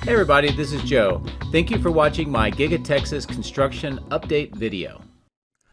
Hey everybody, this is Joe. Thank you for watching my Giga-Texas construction update video.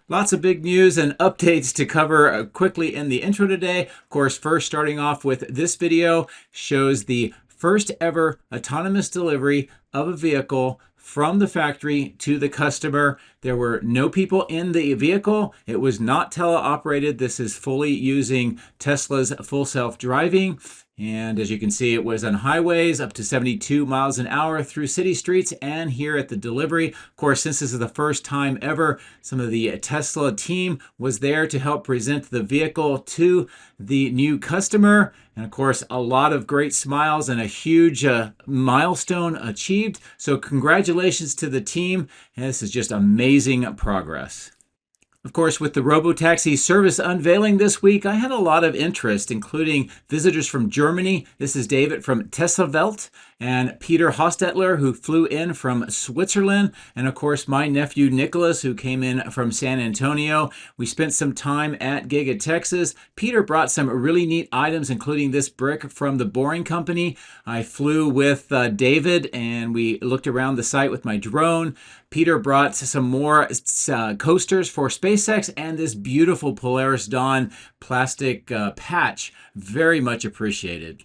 Lots of big news and updates to cover quickly in the intro today. Of course, first starting off with this video shows the first ever autonomous delivery of a vehicle from the factory to the customer. There were no people in the vehicle. It was not teleoperated. This is fully using Tesla's full self-driving. And as you can see, it was on highways up to 72 miles an hour through city streets and here at the delivery. Of course, since this is the first time ever, some of the Tesla team was there to help present the vehicle to the new customer. And of course, a lot of great smiles and a huge milestone achieved. So congratulations to the team. And this is just amazing progress. Of course, with the Robotaxi service unveiling this week, I had a lot of interest, including visitors from Germany. This is David from Tesla Welt and Peter Hostetler, who flew in from Switzerland, and of course, my nephew Nicholas, who came in from San Antonio. We spent some time at Giga-Texas. Peter brought some really neat items, including this brick from the Boring Company. I flew with David, and we looked around the site with my drone. Peter brought some more coasters for SpaceX and this beautiful Polaris Dawn plastic patch. Very much appreciated.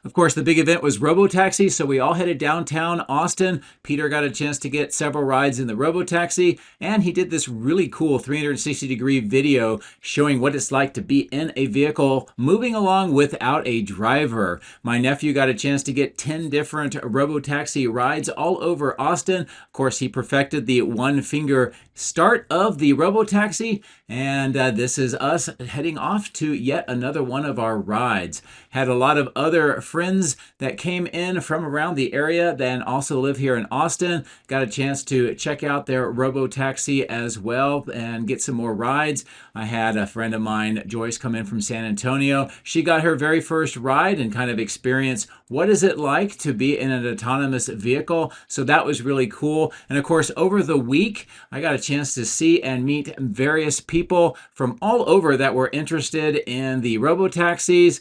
Of course, the big event was Robotaxi, so we all headed downtown Austin. Peter got a chance to get several rides in the Robotaxi, and he did this really cool 360-degree video showing what it's like to be in a vehicle moving along without a driver. My nephew got a chance to get 10 different Robotaxi rides all over Austin. Of course, he perfected the one-finger start of the Robotaxi, and this is us heading off to yet another one of our rides. Had a lot of other friends that came in from around the area that also live here in Austin. Got a chance to check out their Robotaxi as well and get some more rides. I had a friend of mine, Joyce, come in from San Antonio. She got her very first ride and kind of experience what is it like to be in an autonomous vehicle. So that was really cool. And of course, over the week, I got a chance to see and meet various people from all over that were interested in the Robotaxis.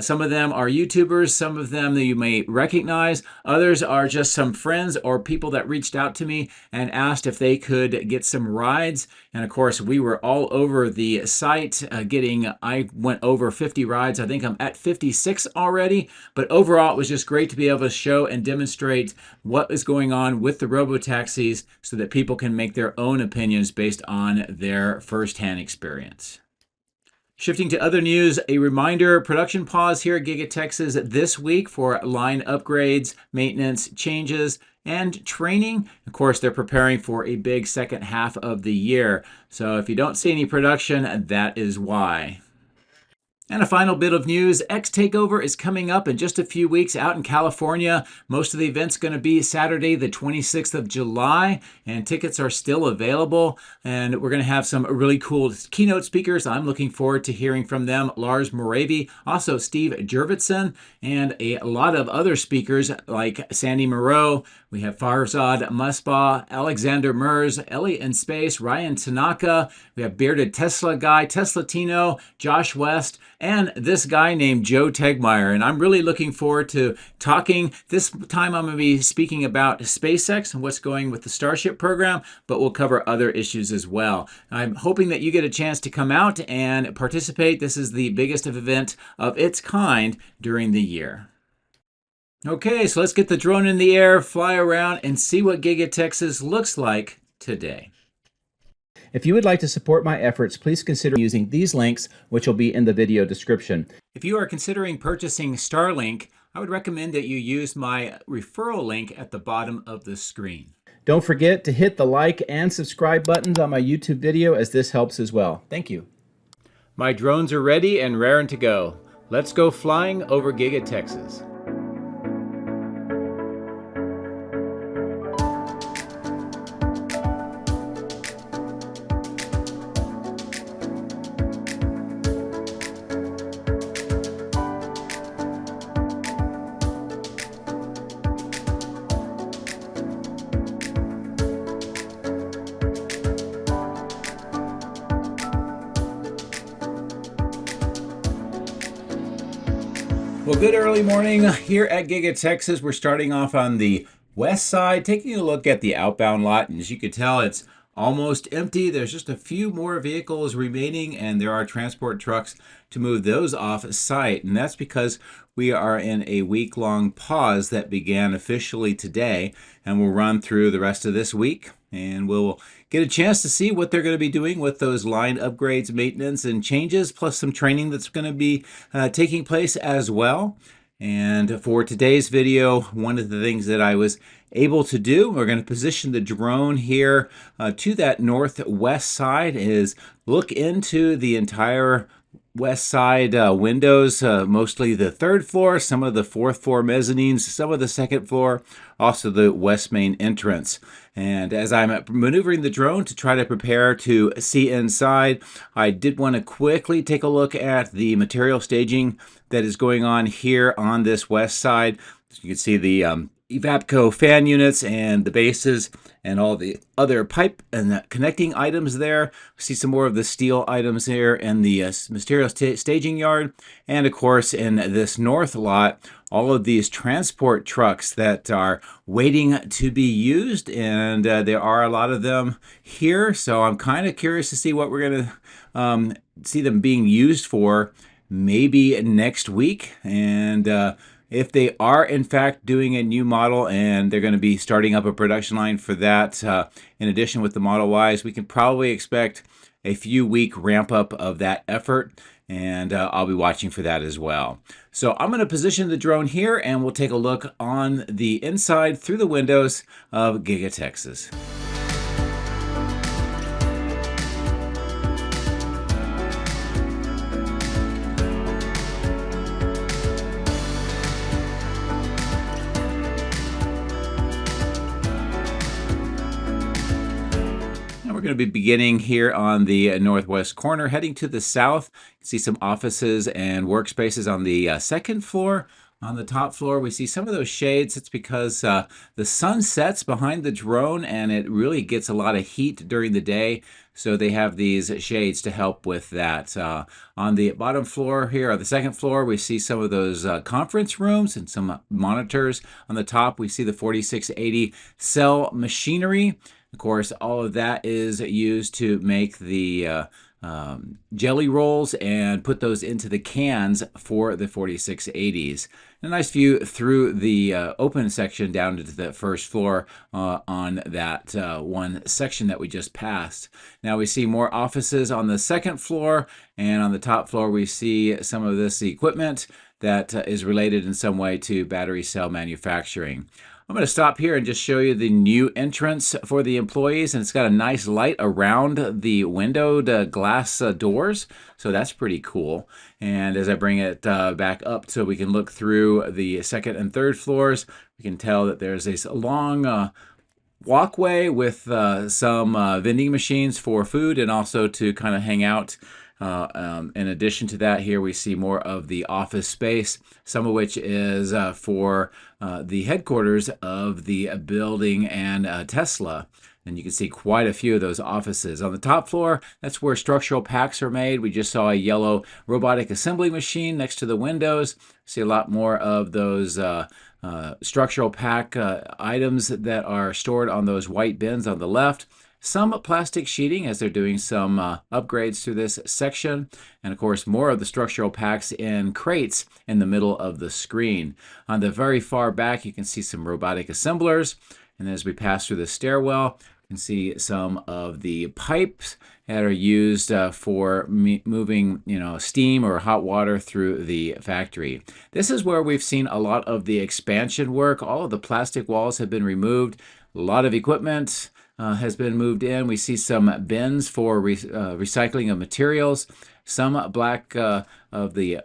Some of them are YouTubers, some of them that you may recognize. Others are just some friends or people that reached out to me and asked if they could get some rides. And of course, we were all over the site I went over 50 rides. I think I'm at 56 already. But overall, it was just great to be able to show and demonstrate what is going on with the Robotaxis so that people can make their own opinions based on their firsthand experience. Shifting to other news, a reminder, production pause here at Giga-Texas this week for line upgrades, maintenance, changes, and training. Of course, they're preparing for a big second half of the year. So if you don't see any production, that is why. And a final bit of news, X Takeover is coming up in just a few weeks out in California. Most of the event's going to be Saturday, the 26th of July, and tickets are still available. And we're going to have some really cool keynote speakers. I'm looking forward to hearing from them. Lars Moravy, also Steve Jurvetson, and a lot of other speakers like Sandy Moreau. We have Farzad Musbah, Alexander Merz, Ellie in Space, Ryan Tanaka. We have Bearded Tesla Guy, Tesla Tino, Josh West, and this guy named Joe Tegmeyer. And I'm really looking forward to talking. This time I'm going to be speaking about SpaceX and what's going with the Starship program, but we'll cover other issues as well. I'm hoping that you get a chance to come out and participate. This is the biggest event of its kind during the year. Okay, so let's get the drone in the air, fly around, and see what Giga-Texas looks like today. If you would like to support my efforts, please consider using these links, which will be in the video description. If you are considering purchasing Starlink, I would recommend that you use my referral link at the bottom of the screen. Don't forget to hit the like and subscribe buttons on my YouTube video, as this helps as well. Thank you. My drones are ready and raring to go. Let's go flying over Giga-Texas. Well, good early morning here at Giga-Texas. We're starting off on the west side, taking a look at the outbound lot. And as you can tell, it's almost empty. There's just a few more vehicles remaining, and there are transport trucks to move those off site. And that's because we are in a week-long pause that began officially today and will run through the rest of this week. And we'll get a chance to see what they're going to be doing with those line upgrades, maintenance, and changes, plus some training that's going to be taking place as well. And for today's video, one of the things that I was able to do, we're going to position the drone here to that northwest side, is look into the entire west side windows, mostly the third floor, some of the fourth floor mezzanines, some of the second floor, also the west main entrance. And as I'm maneuvering the drone to try to prepare to see inside, I did want to quickly take a look at the material staging that is going on here on this west side. You can see the Evapco fan units and the bases and all the other pipe and connecting items there. We see some more of the steel items here in the material staging yard. And of course, in this north lot, all of these transport trucks that are waiting to be used. And there are a lot of them here. So I'm kind of curious to see what we're going to see them being used for maybe next week. And if they are in fact doing a new model and they're going to be starting up a production line for that, in addition with the Model Ys, we can probably expect a few week ramp up of that effort, and I'll be watching for that as well. So I'm going to position the drone here and we'll take a look on the inside through the windows of Giga-Texas. We're going to be beginning here on the northwest corner, heading to the south. You can see some offices and workspaces on the second floor. On the top floor, we see some of those shades. It's because the sun sets behind the drone and it really gets a lot of heat during the day. So they have these shades to help with that. On the bottom floor here, or the second floor, we see some of those conference rooms and some monitors. On the top, we see the 4680 cell machinery. Of course, all of that is used to make the jelly rolls and put those into the cans for the 4680s. A nice view through the open section down to the first floor on that one section that we just passed. Now we see more offices on the second floor, and on the top floor we see some of this equipment that is related in some way to battery cell manufacturing. I'm going to stop here and just show you the new entrance for the employees, and it's got a nice light around the windowed glass doors, so that's pretty cool. And as I bring it back up so we can look through the second and third floors, we can tell that there's this long walkway with some vending machines for food and also to kind of hang out. In addition to that, here we see more of the office space, some of which is for the headquarters of the building and Tesla. And you can see quite a few of those offices. On the top floor, that's where structural packs are made. We just saw a yellow robotic assembly machine next to the windows. See a lot more of those structural pack items that are stored on those white bins on the left. Some plastic sheeting as they're doing some upgrades to this section. And of course, more of the structural packs in crates in the middle of the screen. On the very far back, you can see some robotic assemblers. And as we pass through the stairwell, you can see some of the pipes that are used for moving, steam or hot water through the factory. This is where we've seen a lot of the expansion work. All of the plastic walls have been removed. A lot of equipment has been moved in. We see some bins for recycling of materials, some black of the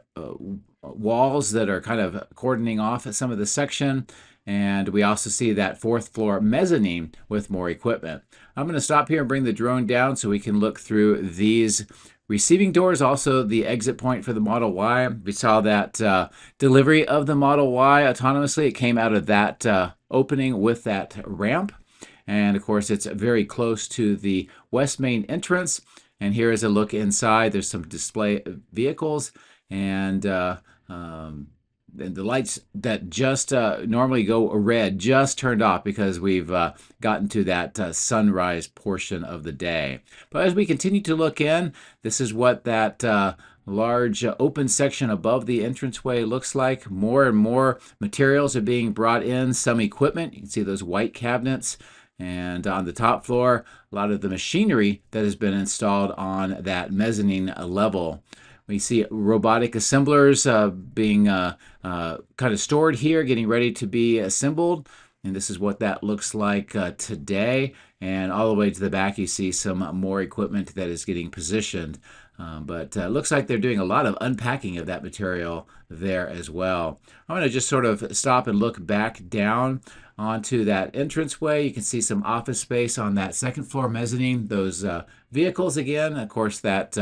walls that are kind of cordoning off at some of the section, and we also see that fourth floor mezzanine with more equipment. I'm going to stop here and bring the drone down so we can look through these receiving doors, also the exit point for the Model Y. We saw that delivery of the Model Y autonomously. It came out of that opening with that ramp. And of course, it's very close to the west main entrance. And here is a look inside. There's some display vehicles and the lights that just normally go red just turned off because we've gotten to that sunrise portion of the day. But as we continue to look in, this is what that large open section above the entranceway looks like. More and more materials are being brought in, some equipment. You can see those white cabinets. And on the top floor, a lot of the machinery that has been installed on that mezzanine level. We see robotic assemblers being kind of stored here, getting ready to be assembled. And this is what that looks like today. And all the way to the back, you see some more equipment that is getting positioned. But it looks like they're doing a lot of unpacking of that material there as well. I'm going to just sort of stop and look back down onto that entranceway. You can see some office space on that second floor mezzanine. Those vehicles again, of course, that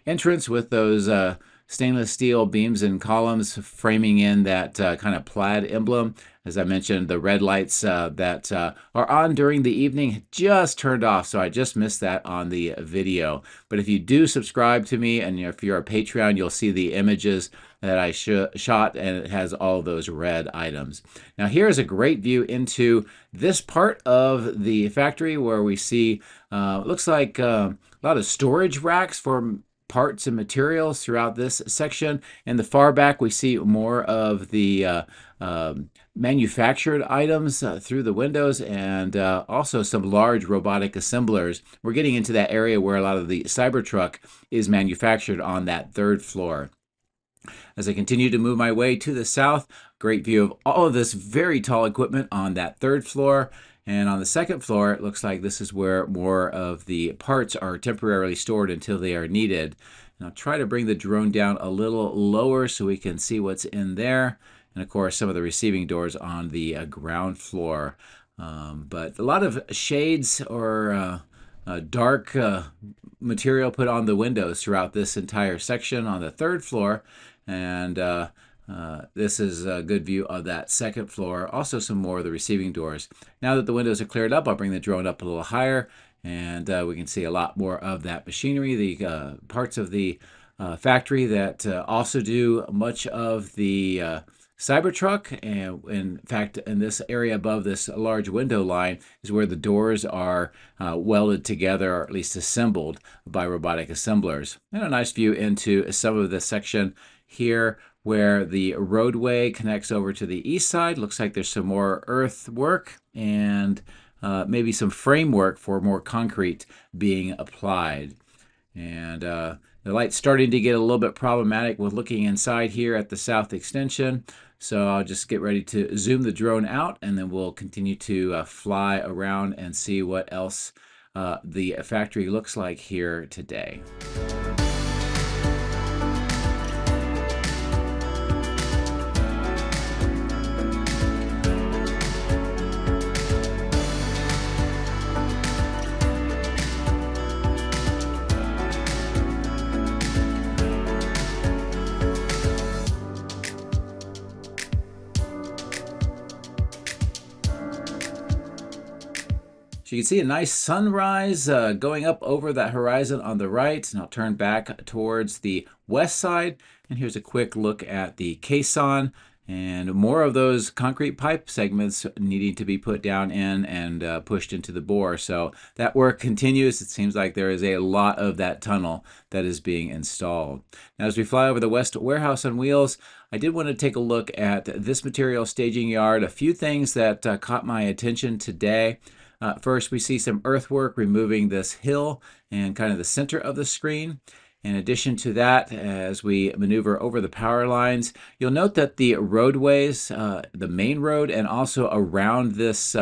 entrance with those stainless steel beams and columns framing in that kind of plaid emblem. As I mentioned, the red lights that are on during the evening just turned off, so I just missed that on the video. But if you do subscribe to me, and if you're a Patreon, you'll see the images that I shot, and it has all those red items. Now here is a great view into this part of the factory where we see, looks like a lot of storage racks for parts and materials throughout this section. In the far back, we see more of the manufactured items through the windows, and also some large robotic assemblers. We're getting into that area where a lot of the Cybertruck is manufactured on that third floor. As I continue to move my way to the south, great view of all of this very tall equipment on that third floor. And on the second floor, it looks like this is where more of the parts are temporarily stored until they are needed. And I'll try to bring the drone down a little lower so we can see what's in there. And of course, some of the receiving doors on the ground floor. But a lot of shades or dark material put on the windows throughout this entire section on the third floor. And this is a good view of that second floor. Also some more of the receiving doors. Now that the windows are cleared up, I'll bring the drone up a little higher, and we can see a lot more of that machinery, the parts of the factory that also do much of the Cybertruck. And in fact, in this area above this large window line is where the doors are welded together, or at least assembled by robotic assemblers. And a nice view into some of the section here where the roadway connects over to the east side. Looks like there's some more earthwork and maybe some framework for more concrete being applied. And the light's starting to get a little bit problematic with looking inside here at the south extension. So I'll just get ready to zoom the drone out, and then we'll continue to fly around and see what else the factory looks like here today. So you can see a nice sunrise going up over that horizon on the right. And I'll turn back towards the west side. And here's a quick look at the caisson, and more of those concrete pipe segments needing to be put down in and pushed into the bore. So that work continues. It seems like there is a lot of that tunnel that is being installed. Now, as we fly over the West Warehouse on Wheels, I did want to take a look at this material staging yard. A few things that caught my attention today. First, we see some earthwork removing this hill and kind of the center of the screen. In addition to that, as we maneuver over the power lines, you'll note that the roadways, the main road and also around this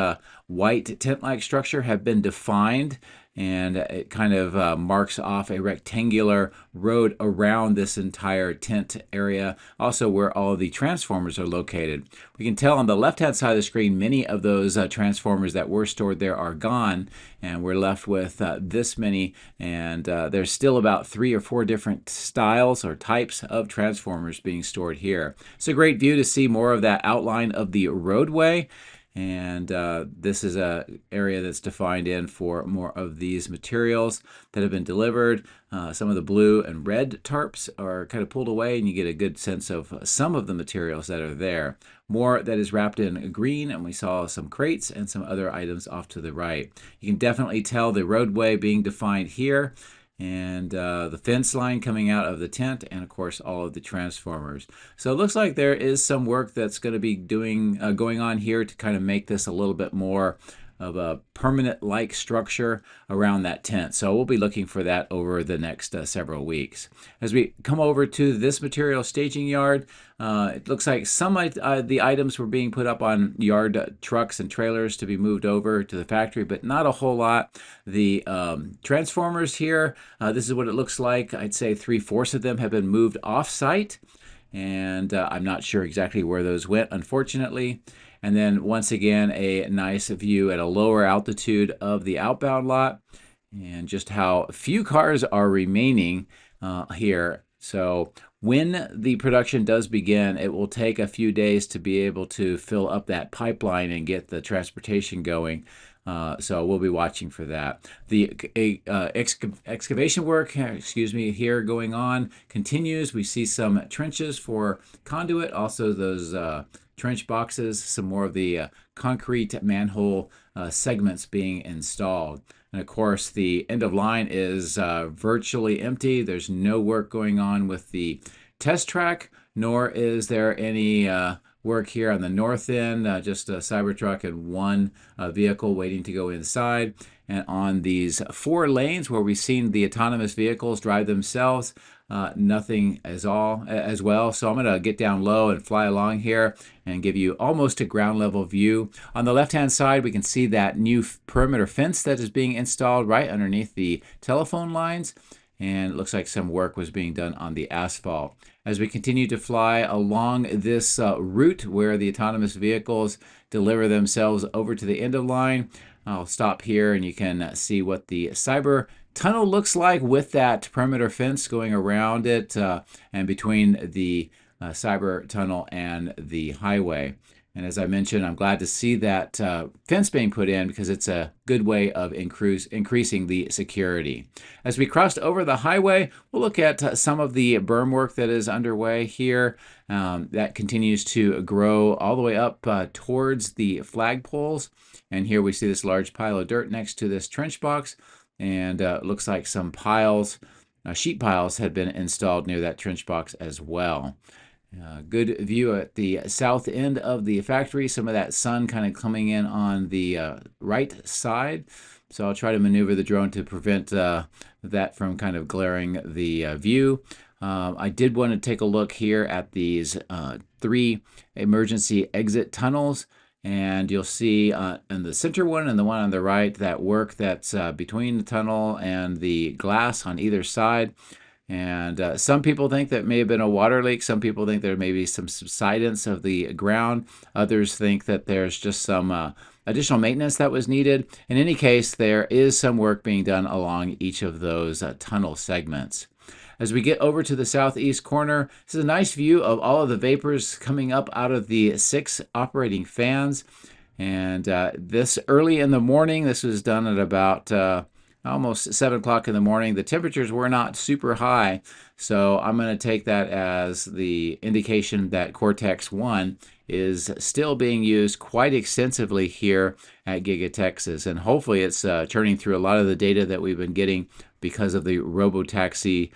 white tent-like structure have been defined, and it kind of marks off a rectangular road around this entire tent area, also where all of the transformers are located. We can tell on the left-hand side of the screen, many of those transformers that were stored there are gone, and we're left with this many, and there's still about 3 or 4 different styles or types of transformers being stored here. It's a great view to see more of that outline of the roadway. And this is a area that's defined in for more of these materials that have been delivered. Some of the blue and red tarps are kind of pulled away, and you get a good sense of some of the materials that are there. More that is wrapped in green, and we saw some crates and some other items off to the right. You can definitely tell the roadway being defined here, and the fence line coming out of the tent, and of course all of the transformers. So it looks like there is some work that's going to be going on here to kind of make this a little bit more of a permanent-like structure around that tent. So we'll be looking for that over the next several weeks. As we come over to this material staging yard, it looks like some of the items were being put up on yard trucks and trailers to be moved over to the factory, but not a whole lot. The transformers here, this is what it looks like. I'd say 3/4 of them have been moved off-site, and I'm not sure exactly where those went, unfortunately. And then once again, a nice view at a lower altitude of the outbound lot, and just how few cars are remaining here. So when the production does begin, it will take a few days to be able to fill up that pipeline and get the transportation going. So we'll be watching for that. The excavation work, here going on continues. We see some trenches for conduit, also those trench boxes, some more of the concrete manhole segments being installed. And of course, the end of line is virtually empty. There's no work going on with the test track, nor is there any work here on the north end, just a Cybertruck and one vehicle waiting to go inside. And on these 4 lanes where we've seen the autonomous vehicles drive themselves, nothing as well. So I'm going to get down low and fly along here and give you almost a ground level view. On the left hand side, we can see that new perimeter fence that is being installed right underneath the telephone lines, and it looks like some work was being done on the asphalt. As we continue to fly along this route where the autonomous vehicles deliver themselves over to the end of line, I'll stop here and you can see what the Cyber tunnel looks like with that perimeter fence going around it and between the Cyber tunnel and the highway. And as I mentioned, I'm glad to see that fence being put in because it's a good way of increasing the security. As we crossed over the highway, we'll look at some of the berm work that is underway here. That continues to grow all the way up towards the flagpoles. And here we see this large pile of dirt next to this trench box. And it looks like some piles, sheet piles, had been installed near that trench box as well. Good view at the south end of the factory. Some of that sun kind of coming in on the right side. So I'll try to maneuver the drone to prevent that from kind of glaring the view. I did want to take a look here at these 3 emergency exit tunnels. And you'll see in the center one and the one on the right, that work that's between the tunnel and the glass on either side. And some people think that may have been a water leak. Some people think there may be some subsidence of the ground. Others think that there's just some additional maintenance that was needed. In any case, there is some work being done along each of those tunnel segments. As we get over to the southeast corner, this is a nice view of all of the vapors coming up out of the 6 operating fans. And this early in the morning, this was done at about almost 7 o'clock in the morning. The temperatures were not super high, so I'm going to take that as the indication that Cortex 1 is still being used quite extensively here at Giga-Texas. And hopefully it's churning through a lot of the data that we've been getting because of the robotaxi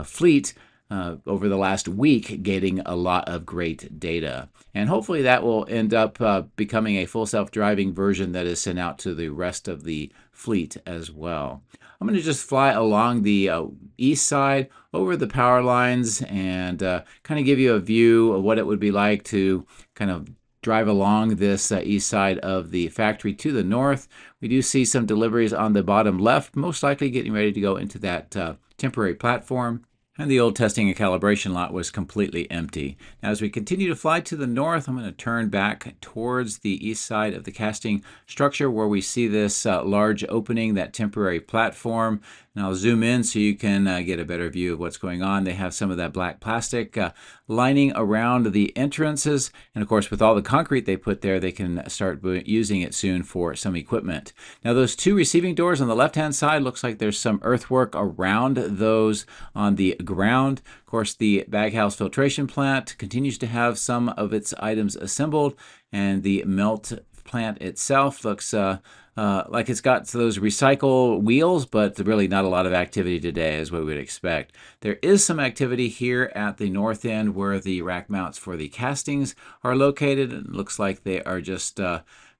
fleet over the last week, getting a lot of great data. And hopefully that will end up becoming a full self-driving version that is sent out to the rest of the fleet as well. I'm going to just fly along the east side over the power lines and kind of give you a view of what it would be like to kind of drive along this east side of the factory to the north. We do see some deliveries on the bottom left, most likely getting ready to go into that temporary platform. And the old testing and calibration lot was completely empty. Now, as we continue to fly to the north, I'm going to turn back towards the east side of the casting structure where we see this large opening, that temporary platform. And I'll zoom in so you can get a better view of what's going on. They have some of that black plastic lining around the entrances. And of course, with all the concrete they put there, they can start using it soon for some equipment. Now, those two receiving doors on the left-hand side, looks like there's some earthwork around those on the ground. Of course, the baghouse filtration plant continues to have some of its items assembled, and the melt plant itself looks like it's got those recycle wheels, but really not a lot of activity today is what we would expect. There is some activity here at the north end where the rack mounts for the castings are located. It looks like they are just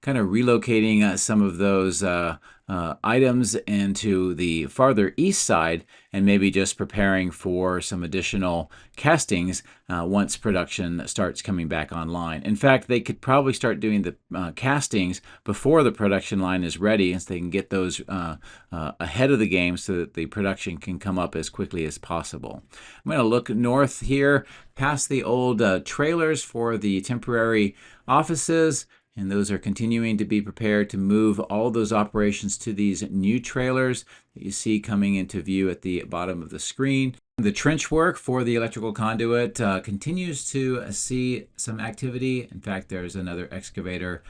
kind of relocating some of those items into the farther east side, and maybe just preparing for some additional castings once production starts coming back online. In fact, they could probably start doing the castings before the production line is ready, so they can get those ahead of the game so that the production can come up as quickly as possible. I'm going to look north here past the old trailers for the temporary offices, and those are continuing to be prepared to move all those operations to these new trailers that you see coming into view at the bottom of the screen. The trench work for the electrical conduit continues to see some activity. In fact, there's another excavator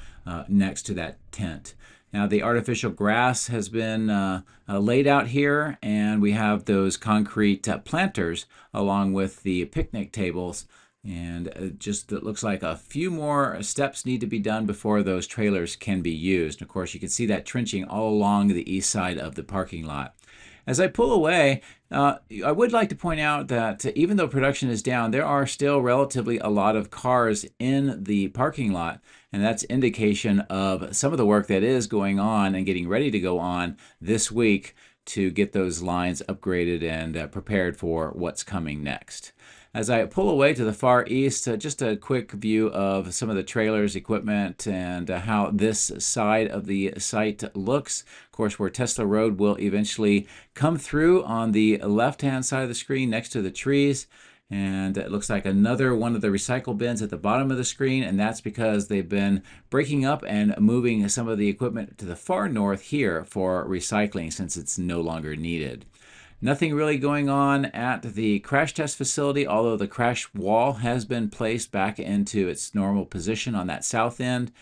next to that tent. Now, the artificial grass has been laid out here, and we have those concrete planters along with the picnic tables. And it looks like a few more steps need to be done before those trailers can be used. Of course, you can see that trenching all along the east side of the parking lot. As I pull away, I would like to point out that even though production is down, there are still relatively a lot of cars in the parking lot, and that's indication of some of the work that is going on and getting ready to go on this week to get those lines upgraded and prepared for what's coming next. As I pull away to the far east, just a quick view of some of the trailers, equipment, and how this side of the site looks. Of course, where Tesla Road will eventually come through on the left-hand side of the screen next to the trees. And it looks like another one of the recycle bins at the bottom of the screen, and that's because they've been breaking up and moving some of the equipment to the far north here for recycling since it's no longer needed. Nothing really going on at the crash test facility, although the crash wall has been placed back into its normal position on that south end.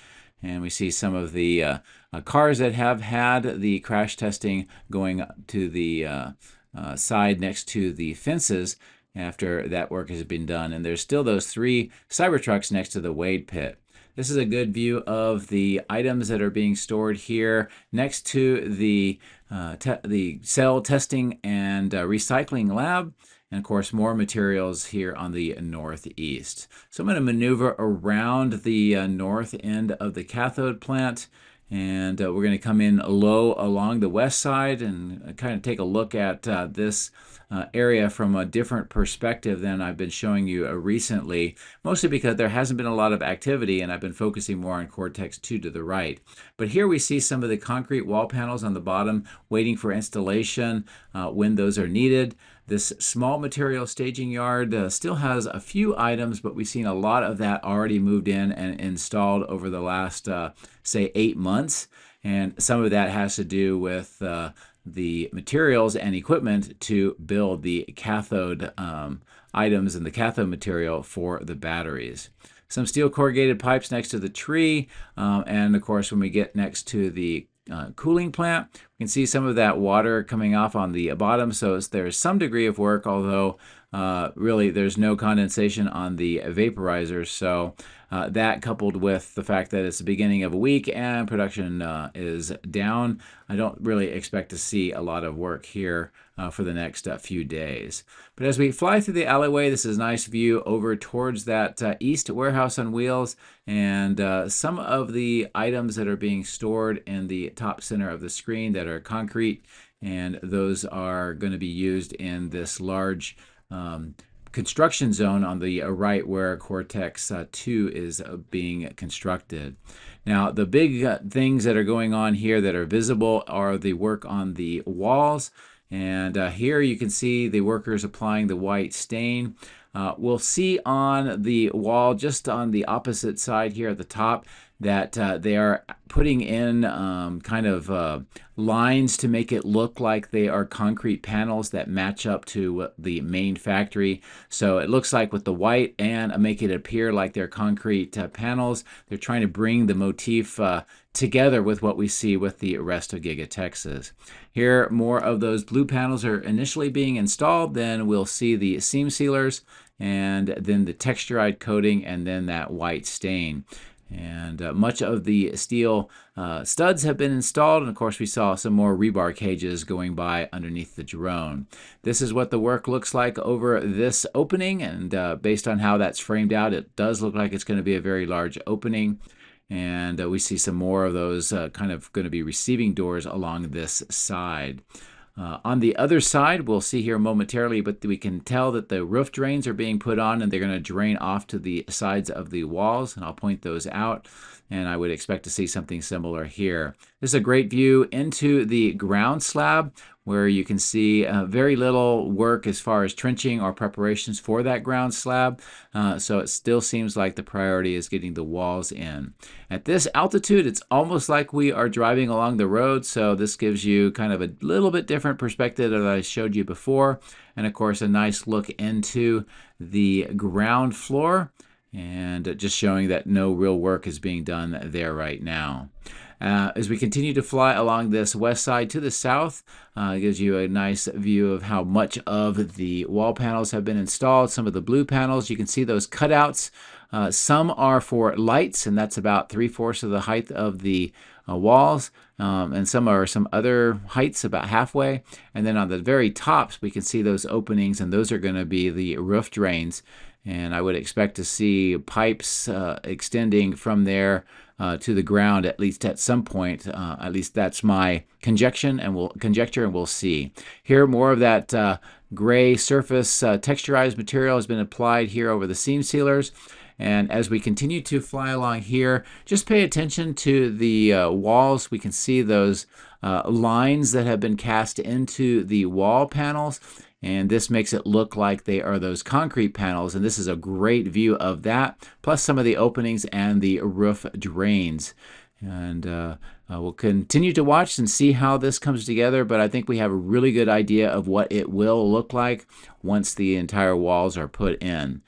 And we see some of the cars that have had the crash testing going to the side next to the fences after that work has been done. And there's still those 3 Cybertrucks next to the Wade pit. This is a good view of the items that are being stored here next to the cell testing and recycling lab. And of course, more materials here on the northeast. So I'm going to maneuver around the north end of the cathode plant. And we're going to come in low along the west side and kind of take a look at this area from a different perspective than I've been showing you recently, mostly because there hasn't been a lot of activity and I've been focusing more on Cortex 2 to the right. But here we see some of the concrete wall panels on the bottom waiting for installation when those are needed. This small material staging yard still has a few items, but we've seen a lot of that already moved in and installed over the last, say, 8 months. And some of that has to do with the materials and equipment to build the cathode items and the cathode material for the batteries. Some steel corrugated pipes next to the tree, and of course when we get next to the cooling plant, we can see some of that water coming off on the bottom, so there's some degree of work, although really there's no condensation on the vaporizer. So that, coupled with the fact that it's the beginning of a week and production is down, I don't really expect to see a lot of work here for the next few days. But as we fly through the alleyway, this is a nice view over towards that east warehouse on wheels, and some of the items that are being stored in the top center of the screen that are concrete, and those are going to be used in this large construction zone on the right where Cortex 2 is being constructed. Now, the big things that are going on here that are visible are the work on the walls. And here you can see the workers applying the white stain. We'll see on the wall just on the opposite side here at the top that they are putting in lines to make it look like they are concrete panels that match up to the main factory. So it looks like with the white and make it appear like they're concrete panels. They're trying to bring the motif together with what we see with the rest of Giga-Texas. Here, more of those blue panels are initially being installed. Then we'll see the seam sealers, and then the texturized coating, and then that white stain. And much of the steel studs have been installed, and of course we saw some more rebar cages going by underneath the drone. This is what the work looks like over this opening, and based on how that's framed out, it does look like it's going to be a very large opening. And we see some more of those kind of going to be receiving doors along this side. On the other side, we'll see here momentarily, but we can tell that the roof drains are being put on, and they're going to drain off to the sides of the walls, and I'll point those out, and I would expect to see something similar here. This is a great view into the ground slab, where you can see very little work as far as trenching or preparations for that ground slab. So it still seems like the priority is getting the walls in. At this altitude, it's almost like we are driving along the road. So this gives you kind of a little bit different perspective that I showed you before. And of course, a nice look into the ground floor, and just showing that no real work is being done there right now. As we continue to fly along this west side to the south, it gives you a nice view of how much of the wall panels have been installed. Some of the blue panels, you can see those cutouts. Some are for lights, and that's about 3/4 of the height of the walls, and some are some other heights about halfway. And then on the very tops, we can see those openings, and those are going to be the roof drains. And I would expect to see pipes extending from there to the ground, at least at some point. At least that's my conjecture, and we'll see. Here, more of that gray surface texturized material has been applied here over the seam sealers. And as we continue to fly along here, just pay attention to the walls. We can see those lines that have been cast into the wall panels. And this makes it look like they are those concrete panels. And this is a great view of that, plus some of the openings and the roof drains. And we'll continue to watch and see how this comes together, but I think we have a really good idea of what it will look like once the entire walls are put in.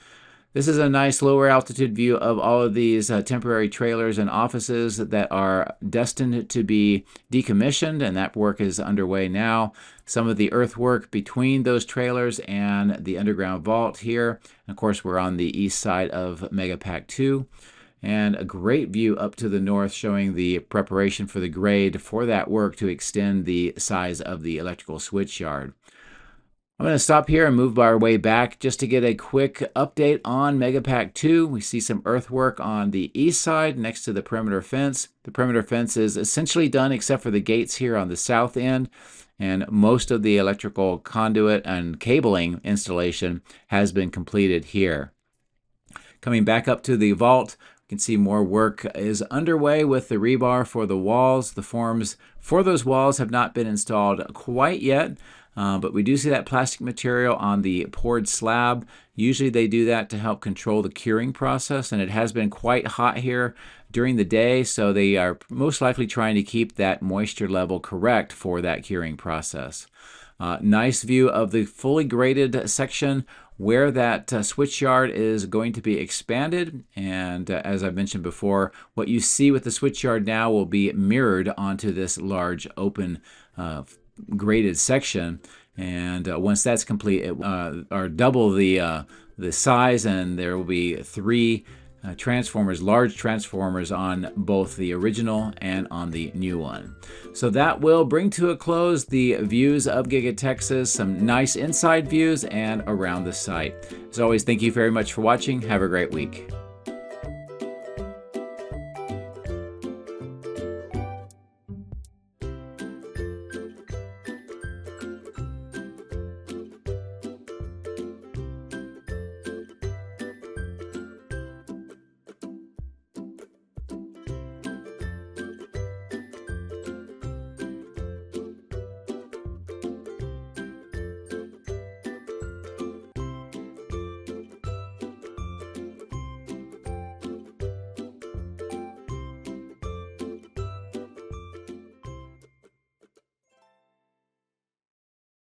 This is a nice lower altitude view of all of these temporary trailers and offices that are destined to be decommissioned, and that work is underway now. Some of the earthwork between those trailers and the underground vault here. And of course, we're on the east side of Megapack 2. And a great view up to the north showing the preparation for the grade for that work to extend the size of the electrical switch yard. I'm going to stop here and move our way back just to get a quick update on Megapack 2. We see some earthwork on the east side next to the perimeter fence. The perimeter fence is essentially done except for the gates here on the south end, and most of the electrical conduit and cabling installation has been completed here. Coming back up to the vault, you can see more work is underway with the rebar for the walls. The forms for those walls have not been installed quite yet. But we do see that plastic material on the poured slab. Usually they do that to help control the curing process, and it has been quite hot here during the day, so they are most likely trying to keep that moisture level correct for that curing process. Nice view of the fully graded section where that switch yard is going to be expanded, and as I mentioned before, what you see with the switch yard now will be mirrored onto this large open graded section, and once that's complete, it or double the size, and there will be 3 transformers, large transformers on both the original and on the new one. So that will bring to a close the views of Giga-Texas, some nice inside views and around the site. As always, thank you very much for watching. Have a great week.